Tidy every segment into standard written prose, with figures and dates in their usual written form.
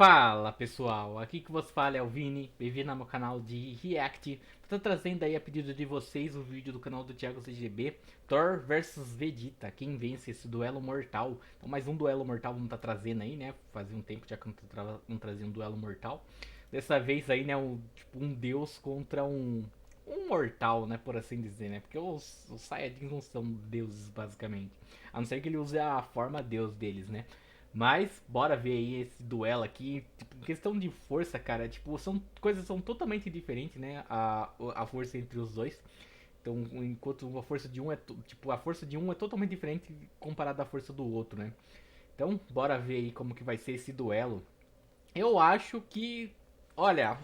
Fala pessoal, aqui que você fala é o Vini, bem-vindo ao meu canal de React. Tô trazendo aí a pedido de vocês o vídeo do canal do Thiago CGB, Thor versus Vegeta, quem vence esse duelo mortal. Então mais um duelo mortal vamos tá trazendo aí, né? Fazia um tempo já que não trazia um duelo mortal. Dessa vez aí, né, um deus contra um mortal, né, por assim dizer, né? Porque os Saiyajins não são deuses basicamente, a não ser que ele use a forma deus deles, né? Mas, bora ver aí esse duelo aqui. Tipo, em questão de força, cara, tipo, são coisas são totalmente diferentes, né? A força entre os dois. Então, enquanto a força de um tipo, a força de um é totalmente diferente comparada à força do outro, né? Então, bora ver aí como que vai ser esse duelo. Eu acho que, olha,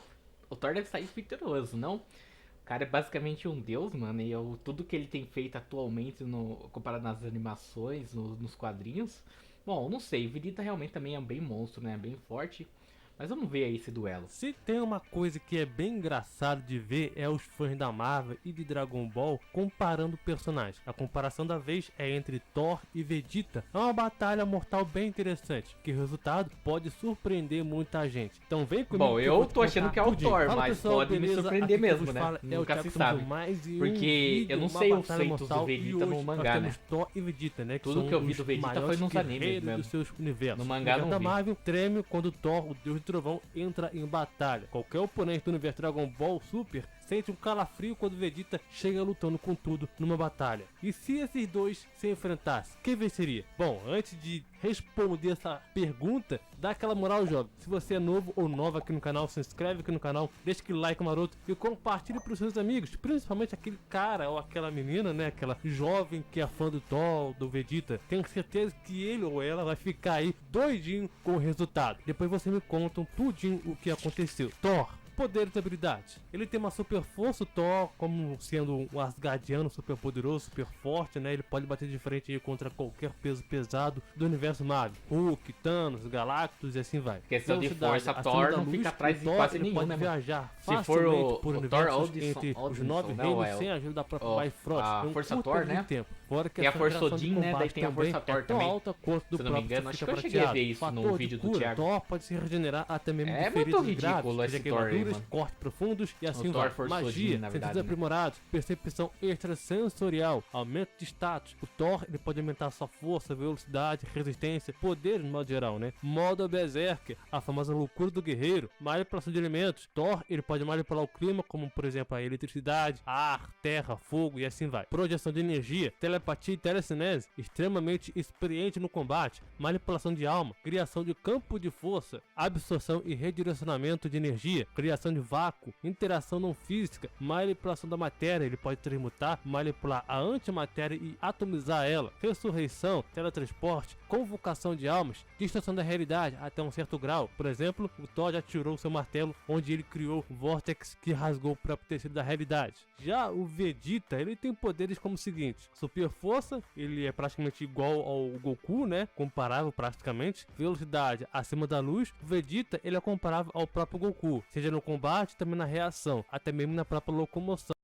o Thor deve sair vitorioso, não? O cara é basicamente um deus, mano, e tudo que ele tem feito atualmente, comparado nas animações, nos quadrinhos. Bom, não sei, Vegeta realmente também é bem monstro, né? Bem forte. Mas vamos ver aí esse duelo. Se tem uma coisa que é bem engraçado de ver é os fãs da Marvel e de Dragon Ball comparando personagens. A comparação da vez é entre Thor e Vegeta. É uma batalha mortal bem interessante, que o resultado pode surpreender muita gente. Então vem comigo Bom, que eu vou eu te tô achando contar que é o tudinho. Thor, Fala, mas pessoal, pode me beleza? surpreender Aqui quem mesmo, vos né? fala é o Nunca Thiago se Camilo, sabe. mais em um Porque eu vídeo, não uma sei os batalha feitos do mortal, e Vegeta hoje no nós mangá, né? temos Thor e Vegeta, né? Que Tudo são que eu vi os do Vegeta foi maiores nos animes guerreiros mesmo. dos seus universos. No O mangá universo não da vi. Marvel treme quando Thor, o Deus do Trovão, entra em batalha. Qualquer oponente do universo Dragon Ball Super sente um calafrio quando Vegeta chega lutando com tudo numa batalha. E se esses dois se enfrentassem, quem venceria? Bom, antes de responder essa pergunta, dá aquela moral, jovem. Se você é novo ou nova aqui no canal, se inscreve aqui no canal, deixa aquele like maroto e compartilhe para os seus amigos, principalmente aquele cara ou aquela menina, né, aquela jovem que é fã do Thor, do Vegeta. Tenho certeza que ele ou ela vai ficar aí doidinho com o resultado. Depois você me contam tudinho o que aconteceu. Thor, poderes e habilidades. Ele tem uma super força, o Thor, como sendo um Asgardiano super poderoso, super forte, né? Ele pode bater de frente aí contra qualquer peso pesado do universo Marvel. Hulk, Thanos, Galactus e assim vai. Questão de Velocidade, força, acima Thor da não luz, fica atrás o de Thor, quase ele nenhum, pode né, mano? viajar Se for facilmente por o Thor universos entre os 9 não, reinos é sem a ajuda da própria o, Bifrost. a em um Força curto Thor, período de né? tempo. Fora que Tem a sua Força geração de Odin, né? Daí combate tem a também Força Thor é tão também. alta quanto do Se eu não me próprio engano, acho surfista que eu cheguei a ver prateado. isso no Fator vídeo de do cura, Thiago. Thor pode se regenerar até mesmo É de muito feridas graves, ridículo seja esse Thor aí, queimaduras, mano. cortes profundos e assim Thor vai. Força Odin, Magia, na sentidos verdade, né? aprimorados, percepção extrasensorial, aumento de status. O Thor ele pode aumentar sua força, velocidade, resistência, poder no modo geral, né? Modo Berserker, a famosa loucura do guerreiro, manipulação de elementos. Thor ele pode manipular o clima, como por exemplo a eletricidade, ar, terra, fogo e assim vai. Projeção de energia, telepatia e telecinese, extremamente experiente no combate, manipulação de alma, criação de campo de força, absorção e redirecionamento de energia, criação de vácuo, interação não física, manipulação da matéria, ele pode transmutar, manipular a antimatéria e atomizar ela, ressurreição, teletransporte, convocação de almas, distorção da realidade até um certo grau. Por exemplo, o Thor já tirou seu martelo, onde ele criou o Vortex que rasgou o próprio tecido da realidade. Já o Vegeta, ele tem poderes como o seguinte: super força, ele é praticamente igual ao Goku, né? Comparável praticamente. Velocidade acima da luz. O Vegeta, ele é comparável ao próprio Goku, seja no combate, também na reação, até mesmo na própria locomoção.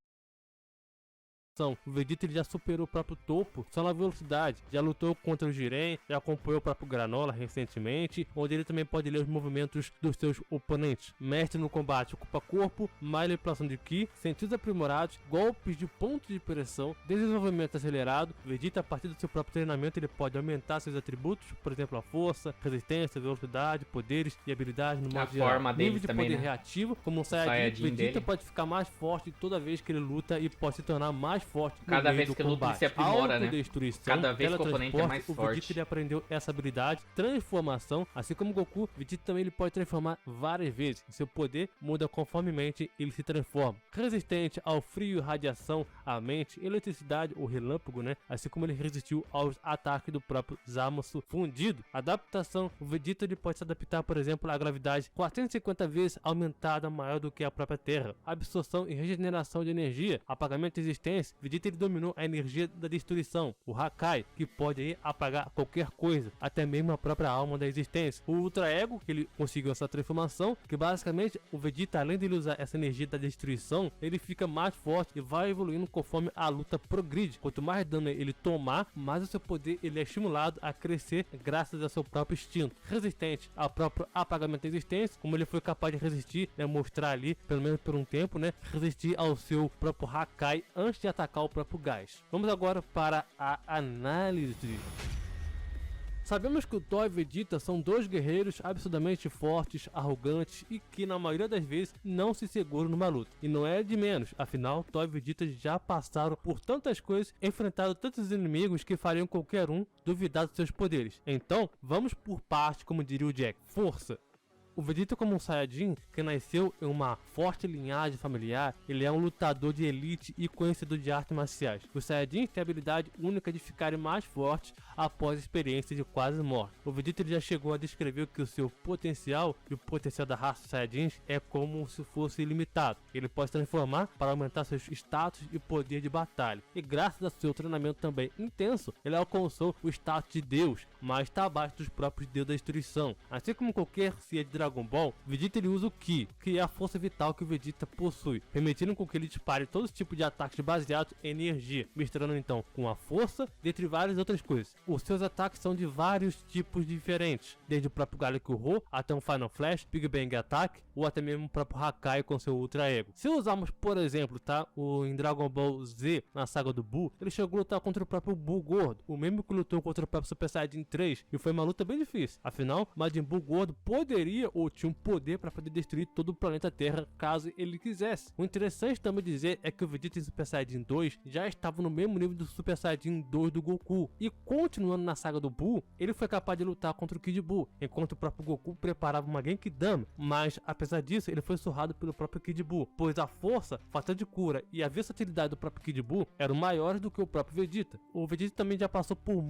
O Vegeta ele já superou o próprio topo só na velocidade, já lutou contra o Jiren, já acompanhou o próprio Granola recentemente, onde ele também pode ler os movimentos dos seus oponentes. Mestre no combate, ocupa corpo, manipulação de Ki, sentidos aprimorados, golpes de ponto de pressão, desenvolvimento acelerado. Vegeta, a partir do seu próprio treinamento, ele pode aumentar seus atributos, por exemplo a força, resistência, velocidade, poderes e habilidades no modo geral. forma dele Nível de também, poder né? reativo, como um Saiyajin Saiyajin, Vegeta dele. pode ficar mais forte toda vez que ele luta e pode se tornar mais forte no Cada meio vez do que luta ele combate. se aprimora, né? Autodestruição, Cada vez que o oponente é mais teletransporte, o forte. Vegeta ele aprendeu essa habilidade, transformação, assim como o Goku, Vegeta também ele pode transformar várias vezes. Seu poder muda conformemente ele se transforma. Resistente ao frio, radiação, à mente, eletricidade ou relâmpago, né? Assim como ele resistiu aos ataques do próprio Zamasu fundido. Adaptação, o Vegeta ele pode se adaptar, por exemplo, à gravidade 450 vezes aumentada maior do que a própria Terra. Absorção e regeneração de energia, apagamento de existência, resistência. Vegeta ele dominou a energia da destruição, o Hakai, que pode aí apagar qualquer coisa, até mesmo a própria alma da existência. O Ultra Ego, que ele conseguiu essa transformação, que basicamente o Vegeta, além de ele usar essa energia da destruição, ele fica mais forte e vai evoluindo conforme a luta progride. Quanto mais dano ele tomar, mais o seu poder ele é estimulado a crescer graças ao seu próprio instinto. Resistente ao próprio apagamento da existência, como ele foi capaz de resistir, né, mostrar ali, pelo menos por um tempo, né, resistir ao seu próprio Hakai antes de atacar o próprio gás. Vamos agora para a análise. Sabemos que o Thor e Vegeta são dois guerreiros absurdamente fortes, arrogantes e que na maioria das vezes não se seguram numa luta. E não é de menos, afinal Thor e Vegeta já passaram por tantas coisas, enfrentaram tantos inimigos que fariam qualquer um duvidar dos seus poderes. Então, vamos por parte, como diria o Jack. Força! O Vegeta, como um Saiyajin que nasceu em uma forte linhagem familiar, ele é um lutador de elite e conhecedor de artes marciais. Os Saiyajins têm a habilidade única de ficarem mais fortes após a experiência de quase morte. O Vegeta ele já chegou a descrever que o seu potencial e o potencial da raça Saiyajins é como se fosse ilimitado. Ele pode se transformar para aumentar seus status e poder de batalha. E graças ao seu treinamento também intenso, ele alcançou o status de Deus, mas está abaixo dos próprios deuses da destruição. Assim como qualquer Saiyajin de Dragon Ball, Vegeta ele usa o Ki, que é a força vital que o Vegeta possui, permitindo com que ele dispare todo tipo de ataques baseados em energia, misturando então com a força, dentre várias outras coisas. Os seus ataques são de vários tipos diferentes, desde o próprio Galick Ro até um Final Flash, Big Bang Attack, ou até mesmo o próprio Hakai com seu Ultra Ego. Se usarmos, por exemplo, em Dragon Ball Z, na saga do Buu, ele chegou a lutar contra o próprio Buu gordo, o mesmo que lutou contra o próprio Super Saiyajin 3, e foi uma luta bem difícil. Afinal, Majin Buu gordo poderia ou tinha um poder para poder destruir todo o planeta Terra caso ele quisesse. O interessante também dizer é que o Vegeta em Super Saiyajin 2 já estava no mesmo nível do Super Saiyajin 2 do Goku, e continuando na saga do Buu, ele foi capaz de lutar contra o Kid Buu, enquanto o próprio Goku preparava uma Genkidama, mas apesar disso ele foi surrado pelo próprio Kid Buu, pois a força, fator de cura e a versatilidade do próprio Kid Buu eram maiores do que o próprio Vegeta. O Vegeta também já passou por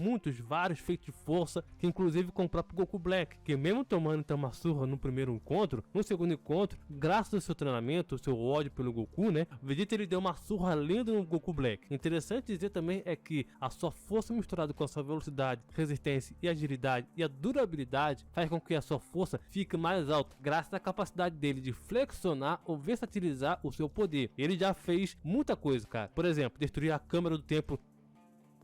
vários feitos de força, que inclusive com o próprio Goku Black, que mesmo tomando então uma surra no primeiro encontro, no segundo encontro, graças ao seu treinamento, o seu ódio pelo Goku, né, o Vegeta ele deu uma surra linda no Goku Black. Interessante dizer também é que a sua força misturada com a sua velocidade, resistência e agilidade e a durabilidade faz com que a sua força fique mais alta, graças à capacidade dele de flexionar ou versatilizar o seu poder. Ele já fez muita coisa, cara. Por exemplo, destruir a câmara do tempo.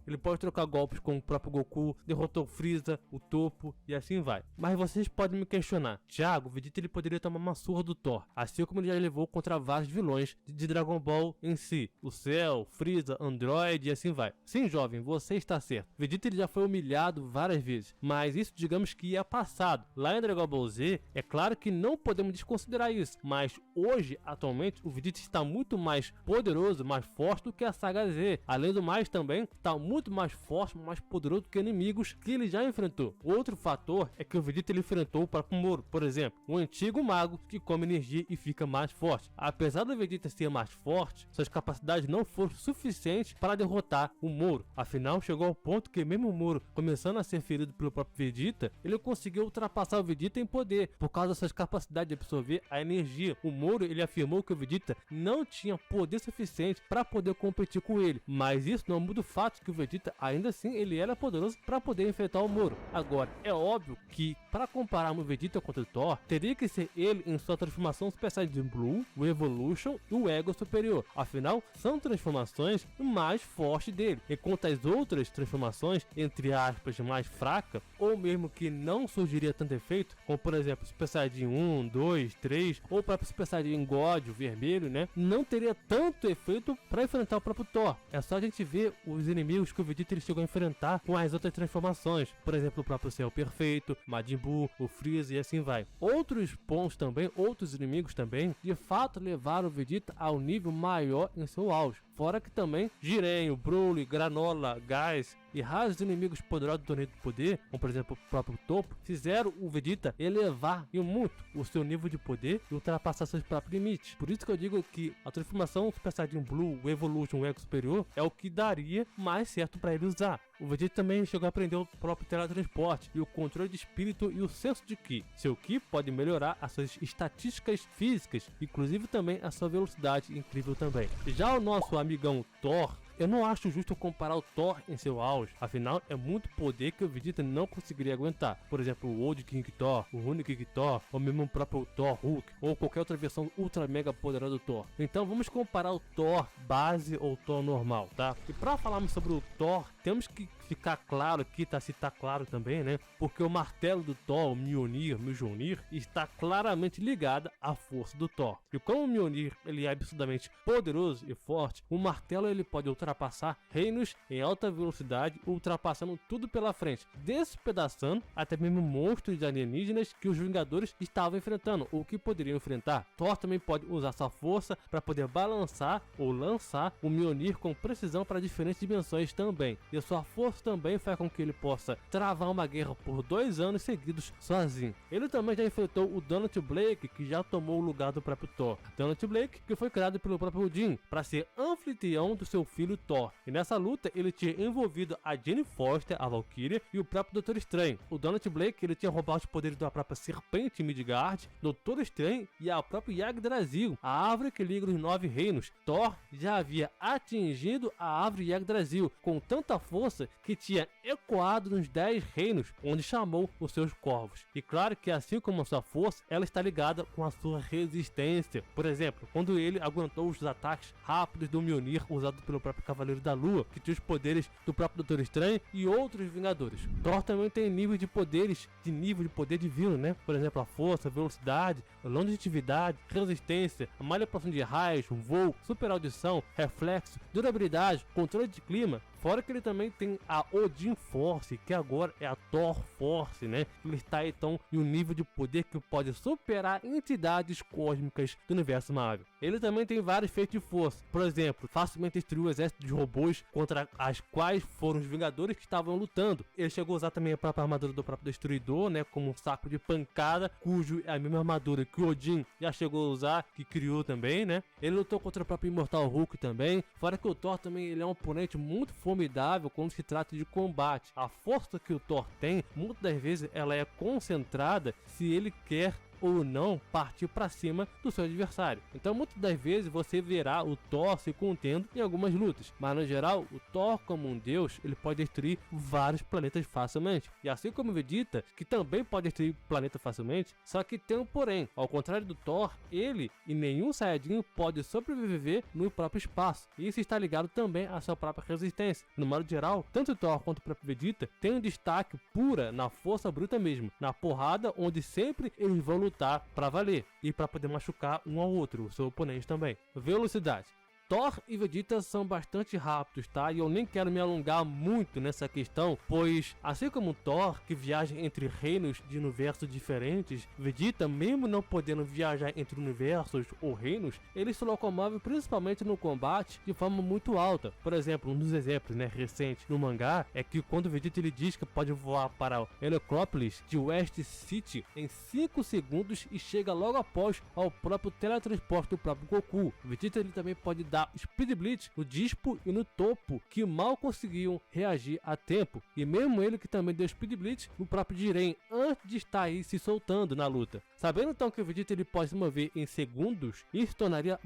Ele pode trocar golpes com o próprio Goku, derrotou o Freeza, o Topo e assim vai. Mas vocês podem me questionar: Thiago, o Vegeta ele poderia tomar uma surra do Thor, assim como ele já levou contra vários vilões de Dragon Ball em si, o Cell, Freeza, Android e assim vai. Sim, jovem, você está certo. Vegeta ele já foi humilhado várias vezes, mas isso digamos que é passado. Lá em Dragon Ball Z, é claro que não podemos desconsiderar isso, mas hoje, atualmente, o Vegeta está muito mais poderoso, mais forte do que a saga Z. Além do mais também, está muito mais forte, mais poderoso do que inimigos que ele já enfrentou. Outro fator é que o Vegeta ele enfrentou o próprio Moro, por exemplo, um antigo mago que come energia e fica mais forte. Apesar do Vegeta ser mais forte, suas capacidades não foram suficientes para derrotar o Moro. Afinal, chegou ao ponto que mesmo o Moro começando a ser ferido pelo próprio Vegeta, ele conseguiu ultrapassar o Vegeta em poder, por causa das suas capacidades de absorver a energia. O Moro ele afirmou que o Vegeta não tinha poder suficiente para poder competir com ele, mas isso não muda o fato que o Vegeta ainda assim ele era poderoso para poder enfrentar o Moro. Agora, é óbvio que para compararmos o Vegeta contra o Thor, teria que ser ele em sua transformação Super Saiyajin Blue, o Evolution e o Ego Superior. Afinal, são transformações mais fortes dele, enquanto as outras transformações, entre aspas, mais fracas, ou mesmo que não surgiria tanto efeito, como por exemplo Super Saiyajin 1, 2, 3, ou o próprio Super Saiyajin God, o vermelho, né, não teria tanto efeito para enfrentar o próprio Thor. É só a gente ver os inimigos que o Vegeta ele chegou a enfrentar com as outras transformações, por exemplo o próprio Cell Perfeito, Majin Buu, o Freeza e assim vai. Outros pontos também, outros inimigos também, de fato levaram o Vegeta ao nível maior em seu auge. Fora que também Jiren, Broly, Granola, Gás e raros inimigos poderosos do Torneio do Poder, como por exemplo o próprio Topo, fizeram o Vegeta elevar e muito o seu nível de poder e ultrapassar seus próprios limites. Por isso que eu digo que a transformação Super Saiyajin Blue, o Evolution, o Ego Superior, é o que daria mais certo para ele usar. O Vegeta também chegou a aprender o próprio teletransporte e o controle de espírito e o senso de Ki. Seu Ki pode melhorar as suas estatísticas físicas, inclusive também a sua velocidade incrível também. Já o nosso amigão Thor, eu não acho justo comparar o Thor em seu auge, afinal é muito poder que o Vegeta não conseguiria aguentar. Por exemplo, o Old King Thor, o Rune King Thor, ou mesmo o próprio Thor Hulk, ou qualquer outra versão ultra mega poderosa do Thor. Então vamos comparar o Thor base ou Thor normal, tá? E pra falarmos sobre o Thor, temos que ficar claro aqui, tá? Se tá claro também, né? Porque o martelo do Thor, o Mjolnir, está claramente ligado à força do Thor. E como o Mjolnir ele é absurdamente poderoso e forte, o martelo ele pode ultrapassar reinos em alta velocidade, ultrapassando tudo pela frente, despedaçando até mesmo monstros alienígenas que os Vingadores estavam enfrentando ou que poderiam enfrentar. Thor também pode usar sua força para poder balançar ou lançar o Mjolnir com precisão para diferentes dimensões também. E a sua força também faz com que ele possa travar uma guerra por 2 anos seguidos sozinho. Ele também já enfrentou o Donald Blake, que já tomou o lugar do próprio Thor. Donald Blake, que foi criado pelo próprio Odin para ser anfitrião do seu filho Thor. E nessa luta ele tinha envolvido a Jane Foster, a Valkyria, e o próprio Doutor Estranho. O Donald Blake ele tinha roubado os poderes da própria serpente Midgard, Doutor Estranho e a própria Yggdrasil, a árvore que liga os 9 reinos. Thor já havia atingido a árvore Yggdrasil com tanta força que tinha ecoado nos 10 reinos, onde chamou os seus corvos. E claro que assim como a sua força, ela está ligada com a sua resistência. Por exemplo, quando ele aguentou os ataques rápidos do Mjolnir usado pelo próprio Cavaleiro da Lua, que tinha os poderes do próprio Doutor Estranho e outros Vingadores. Thor também tem nível de poder divino, né? Por exemplo, a força, a velocidade, a longevidade, resistência, a manipulação de raios, voo, super audição, reflexo, durabilidade, controle de clima. Fora que ele também tem a Odin Force, que agora é a Thor Force, né? Ele está então em um nível de poder que pode superar entidades cósmicas do universo Marvel. Ele também tem vários feitos de força. Por exemplo, facilmente destruiu o exército de robôs contra as quais foram os Vingadores que estavam lutando. Ele chegou a usar também a própria armadura do próprio Destruidor, né? Como um saco de pancada, cujo é a mesma armadura que o Odin já chegou a usar, que criou também, né? Ele lutou contra o próprio Imortal Hulk também. Fora que o Thor também ele é um oponente muito formidável quando se trata de combate. A força que o Thor tem, muitas das vezes ela é concentrada se ele quer ou não partir para cima do seu adversário. Então muitas das vezes você verá o Thor se contendo em algumas lutas, mas no geral o Thor, como um deus, ele pode destruir vários planetas facilmente. E assim como o Vegeta, que também pode destruir planeta facilmente, só que tem um porém. Ao contrário do Thor, ele e nenhum Saiyajin pode sobreviver no próprio espaço. E isso está ligado também à sua própria resistência. No modo geral, tanto o Thor quanto o próprio Vegeta têm um destaque pura na força bruta mesmo, na porrada, onde sempre eles vão lutar para valer e para poder machucar um ao outro, o seu oponente também. Velocidade. Thor e Vegeta são bastante rápidos, tá? E eu nem quero me alongar muito nessa questão, pois assim como Thor, que viaja entre reinos de universos diferentes, Vegeta, mesmo não podendo viajar entre universos ou reinos, ele se locomove principalmente no combate de forma muito alta. Por exemplo, um dos exemplos, né, recente no mangá é que quando o Vegeta ele diz que pode voar para Heliopolis de West City em 5 segundos e chega logo após ao próprio teletransporte do próprio Goku. O Vegeta ele também pode dar Speed Blitz no Dispo e no Topo, que mal conseguiam reagir a tempo, e mesmo ele que também deu Speed Blitz no próprio Jiren antes de estar aí se soltando na luta. Sabendo então que o Vegeta ele pode se mover em segundos, isso tornaria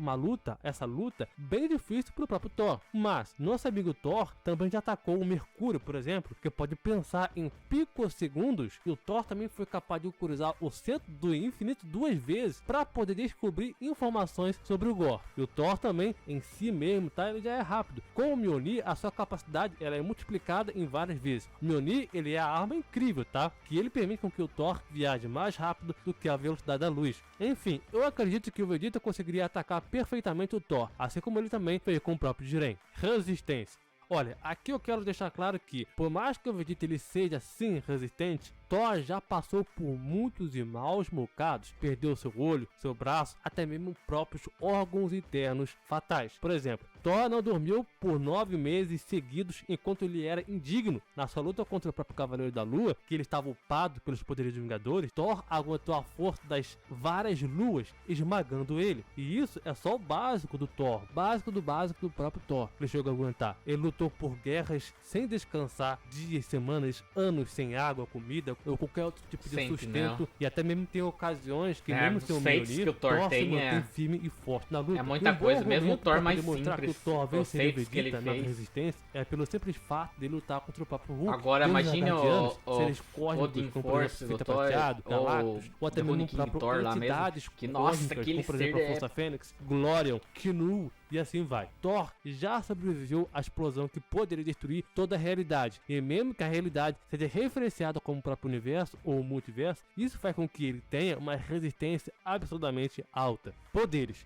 essa luta bem difícil para o próprio Thor. Mas nosso amigo Thor também já atacou o Mercúrio, por exemplo, que pode pensar em picosegundos, e o Thor também foi capaz de cruzar o centro do infinito 2 vezes para poder descobrir informações sobre o Gore. E o Thor também em si mesmo, tá? Ele já é rápido. Com o Mjolnir, a sua capacidade ela é multiplicada em várias vezes. O Mjolnir, ele é a arma incrível, tá? Que ele permite com que o Thor viaje mais rápido do que a velocidade da luz. Enfim, eu acredito que o Vegeta conseguiria atacar perfeitamente o Thor, assim como ele também fez com o próprio Jiren. Resistência. Olha, aqui eu quero deixar claro que, por mais que o Vegeta ele seja sim resistente, Thor já passou por muitos e maus bocados, perdeu seu olho, seu braço, até mesmo próprios órgãos internos fatais. Por exemplo, Thor não dormiu por 9 meses seguidos enquanto ele era indigno. Na sua luta contra o próprio Cavaleiro da Lua, que ele estava upado pelos poderes dos Vingadores, Thor aguentou a força das várias luas, esmagando ele. E isso é só o básico do Thor, básico do próprio Thor, que ele chegou a aguentar. Ele lutou por guerras sem descansar, dias, semanas, anos sem água, comida, ou qualquer outro tipo de sustento. E até mesmo tem ocasiões que mesmo sem o Mjolnir, que o Thor se tem mantém firme e forte na luta. É muita coisa, mesmo o Thor mais simples os Thor venceria o conceitos que ele Vegeta na fez. resistência é pelo simples fato de lutar contra o próprio Hulk. Agora Pelos imagine Asgardianos, o seres cósmicos, Odin como por exemplo Force do Fita Thor, Prateado, Galactus, ou até do mesmo o King próprio Thor lá mesmo. entidades Que, nossa, cósmicas, aquele como por exemplo ser a Força Fênix, Glorion, Knu e assim vai. Thor já sobreviveu à explosão que poderia destruir toda a realidade, e mesmo que a realidade seja referenciada como o próprio universo ou o multiverso, isso faz com que ele tenha uma resistência absurdamente alta. Poderes.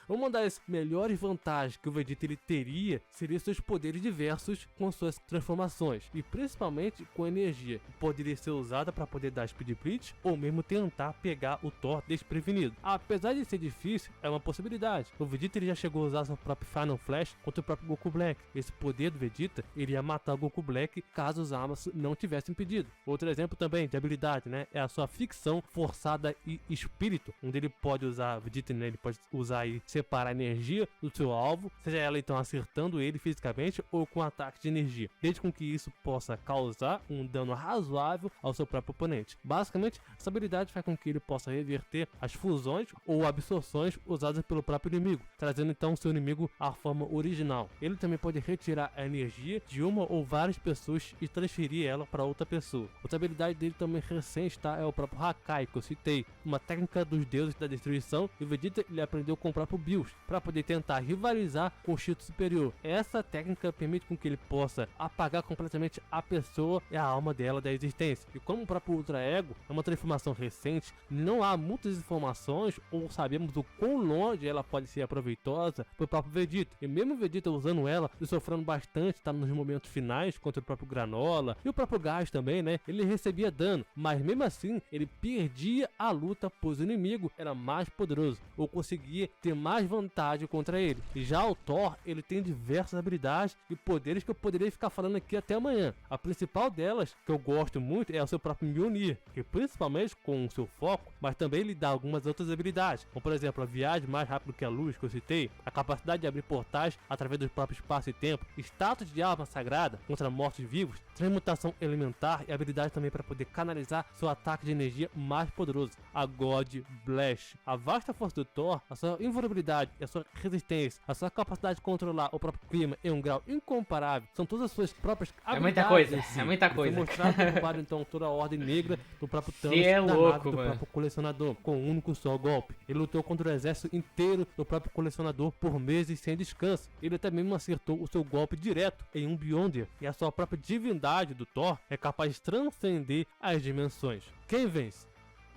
Uma das melhores vantagens que o Vegeta ele teria seria seus poderes diversos com suas transformações, e principalmente com energia, que poderia ser usada para poder dar Speed Blitz ou mesmo tentar pegar o Thor desprevenido. Apesar de ser difícil, é uma possibilidade. O Vegeta ele já chegou a usar seu próprio Final Flash contra o próprio Goku Black. Esse poder do Vegeta iria matar o Goku Black caso os Zamasu não tivessem impedido. Outro exemplo também de habilidade, né, é a sua ficção forçada e espírito, onde ele pode usar, Vegeta, né, ele pode usar aí separar a energia do seu alvo, seja ela então acertando ele fisicamente ou com ataque de energia, desde com que isso possa causar um dano razoável ao seu próprio oponente. Basicamente, essa habilidade faz com que ele possa reverter as fusões ou absorções usadas pelo próprio inimigo, trazendo então seu inimigo à forma original. Ele também pode retirar a energia de uma ou várias pessoas e transferir ela para outra pessoa. Outra habilidade dele também recente, tá, é o próprio Hakai, que eu citei, uma técnica dos deuses da destruição, e o Vegeta ele aprendeu com o próprio Bills, para poder tentar rivalizar com o Cheeto superior. Essa técnica permite com que ele possa apagar completamente a pessoa e a alma dela da existência. E como o próprio Ultra Ego é uma transformação recente, não há muitas informações ou sabemos o quão longe ela pode ser proveitosa para o próprio Vegeta. E mesmo o Vegeta usando ela e sofrendo bastante, tá, nos momentos finais contra o próprio Granola e o próprio Gás também, né? Ele recebia dano, mas mesmo assim ele perdia a luta, pois o inimigo era mais poderoso ou conseguia ter mais vantagem contra ele. E já o Thor, ele tem diversas habilidades e poderes que eu poderia ficar falando aqui até amanhã. A principal delas, que eu gosto muito, é o seu próprio Mjolnir, que principalmente com o seu foco, mas também ele dá algumas outras habilidades, como por exemplo a viagem mais rápido que a luz, que eu citei, a capacidade de abrir portais através do próprio espaço e tempo, status de arma sagrada contra mortos-vivos, transmutação elementar e habilidade também para poder canalizar seu ataque de energia mais poderoso, a God Blast. A vasta força do Thor, a sua invulnerabilidade, a sua resistência, a sua capacidade de controlar o próprio clima em um grau incomparável, são todas as suas próprias habilidades. É muita coisa. Foi mostrado e ocupado então toda a ordem negra do próprio Thanos, Cê é da louco, nave do mano. próprio colecionador, com um único só golpe. Ele lutou contra o exército inteiro do próprio colecionador por meses sem descanso. Ele até mesmo acertou o seu golpe direto em um Beyonder, e a sua própria divindade do Thor é capaz de transcender as dimensões. Quem vence?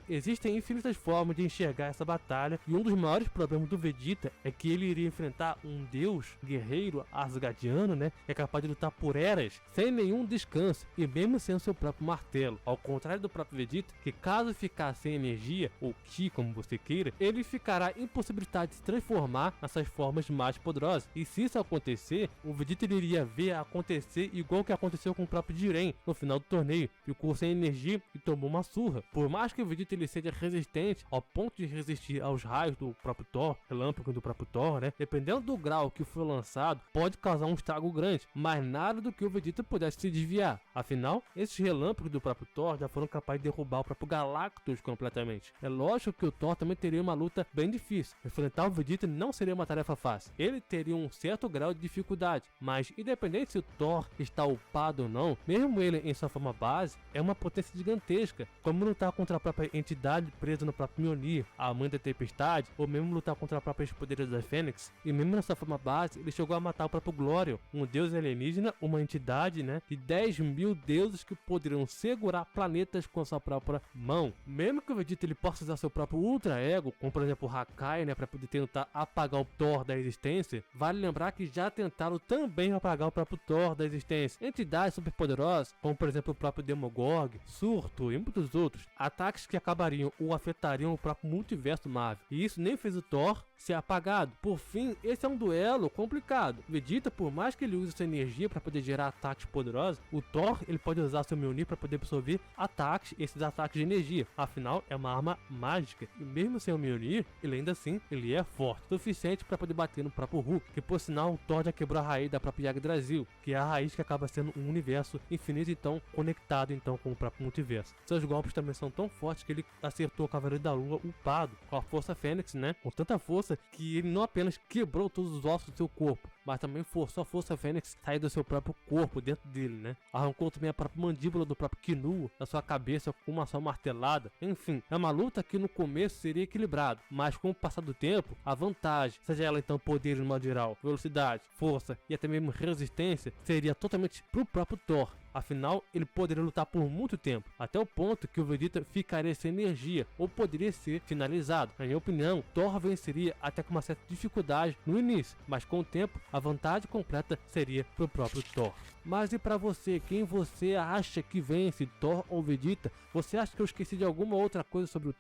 Existem infinitas formas de enxergar essa batalha, e um dos maiores problemas do Vegeta é que ele iria enfrentar um deus guerreiro asgardiano, né, que é capaz de lutar por eras sem nenhum descanso e mesmo sem o seu próprio martelo, ao contrário do próprio Vegeta, que caso ficar sem energia ou Ki, como você queira, ele ficará impossibilitado de se transformar nessas formas mais poderosas. E se isso acontecer, o Vegeta ele iria ver acontecer igual que aconteceu com o próprio Jiren no final do torneio, ficou sem energia e tomou uma surra. Por mais que o Vegeta ele seja resistente ao ponto de resistir aos raios do próprio Thor, relâmpago do próprio Thor, né? Dependendo do grau que foi lançado, pode causar um estrago grande, mas nada do que o Vegeta pudesse se desviar. Afinal, esses relâmpagos do próprio Thor já foram capazes de derrubar o próprio Galactus completamente. É lógico que o Thor também teria uma luta bem difícil. Enfrentar o Vegeta não seria uma tarefa fácil. Ele teria um certo grau de dificuldade, mas independente se o Thor está upado ou não, mesmo ele em sua forma base, é uma potência gigantesca, como lutar contra a própria entidade presa no próprio Mjolnir, a mãe da tempestade, ou mesmo lutar contra a própria escudeira da Fênix. E mesmo nessa forma base, ele chegou a matar o próprio Glorion, um deus alienígena, uma entidade, né, de 10.000 deuses que poderiam segurar planetas com a sua própria mão. Mesmo que o Vegeta ele possa usar seu próprio Ultra Ego, como por exemplo o Hakai, né, para poder tentar apagar o Thor da existência, vale lembrar que já tentaram também apagar o próprio Thor da existência. Entidades superpoderosas, como por exemplo o próprio Demogorg, Surto e muitos outros, ataques que acabariam ou afetariam o próprio multiverso Marvel. E isso nem fez o Thor ser apagado. Por fim, esse é um duelo complicado. Vegeta, por mais que ele use sua energia para poder gerar ataques poderosos, o Thor ele pode usar seu Mjolnir para poder absorver ataques, esses ataques de energia. Afinal, é uma arma mágica. E mesmo sem o Mjolnir, ele ainda assim ele é forte o suficiente para poder bater no próprio Hulk. Que por sinal, o Thor já quebrou a raiz da própria Yggdrasil, que é a raiz que acaba sendo um universo infinito, então conectado então com o próprio multiverso. Seus golpes também são tão fortes que ele acertou o Cavaleiro da Lua upado com a Força Fênix, né? Com tanta força que ele não apenas quebrou todos os ossos do seu corpo, mas também forçou a Força Fênix sair do seu próprio corpo dentro dele, né? Arrancou também a própria mandíbula do próprio Kinu da sua cabeça com uma só martelada. Enfim, é uma luta que no começo seria equilibrado, mas com o passar do tempo, a vantagem, seja ela então poder no modo geral, velocidade, força e até mesmo resistência, seria totalmente pro próprio Thor. Afinal, ele poderia lutar por muito tempo, até o ponto que o Vegeta ficaria sem energia, ou poderia ser finalizado. Na minha opinião, Thor venceria até com uma certa dificuldade no início, mas com o tempo, a vantagem completa seria pro próprio Thor. Mas e pra você, quem você acha que vence, Thor ou Vegeta? Você acha que eu esqueci de alguma outra coisa sobre o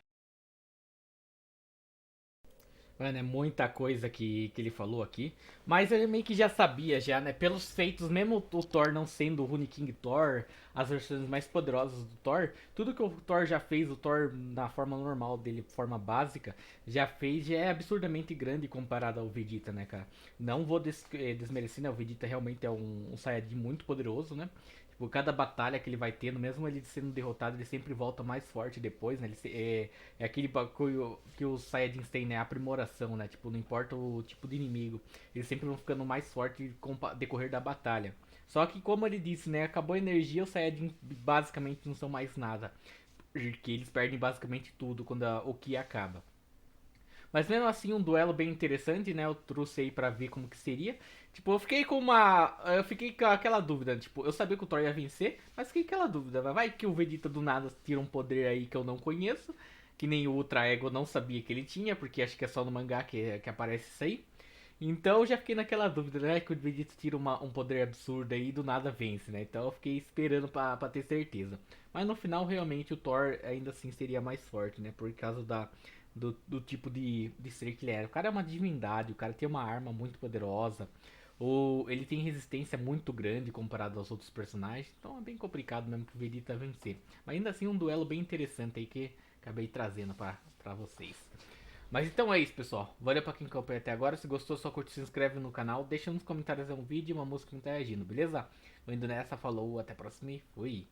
Mano, é muita coisa que ele falou aqui. Mas ele meio que já sabia, já, né? Pelos feitos, mesmo o Thor não sendo o Rune King Thor, as versões mais poderosas do Thor, tudo que o Thor já fez, o Thor na forma normal dele, forma básica, já fez, já é absurdamente grande comparado ao Vegeta, né, cara? Não vou desmerecer, né? O Vegeta realmente é um Saiyajin muito poderoso, né? Tipo, cada batalha que ele vai tendo, mesmo ele sendo derrotado, ele sempre volta mais forte depois, né? É aquele bagulho que os Saiyajins têm, né? Aprimoração, né? Tipo, não importa o tipo de inimigo, eles sempre vão ficando mais fortes com o decorrer da batalha. Só que, como ele disse, né? Acabou a energia, os Saiyajins basicamente não são mais nada. Porque eles perdem basicamente tudo quando o Ki acaba. Mas mesmo assim, um duelo bem interessante, né? Eu trouxe aí pra ver como que seria. Tipo, eu fiquei com uma. Eu fiquei com aquela dúvida. Tipo, eu sabia que o Thor ia vencer, mas fiquei com aquela dúvida. Vai que o Vegeta do nada tira um poder aí que eu não conheço. Que nem o Ultra Ego eu não sabia que ele tinha, porque acho que é só no mangá que aparece isso aí. Então eu já fiquei naquela dúvida, né? Que o Vegeta tira um poder absurdo aí e do nada vence, né? Então eu fiquei esperando pra ter certeza. Mas no final, realmente, o Thor ainda assim seria mais forte, né? Por causa do tipo de ser que ele era. O cara é uma divindade, o cara tem uma arma muito poderosa. Ou ele tem resistência muito grande comparado aos outros personagens. Então é bem complicado mesmo que o Vegeta vencer. Mas ainda assim um duelo bem interessante aí que acabei trazendo pra vocês. Mas então é isso, pessoal. Valeu pra quem acompanhou até agora. Se gostou, só curte, se inscreve no canal. Deixa nos comentários um vídeo e uma música interagindo, beleza? Eu indo nessa, falou, até a próxima e fui.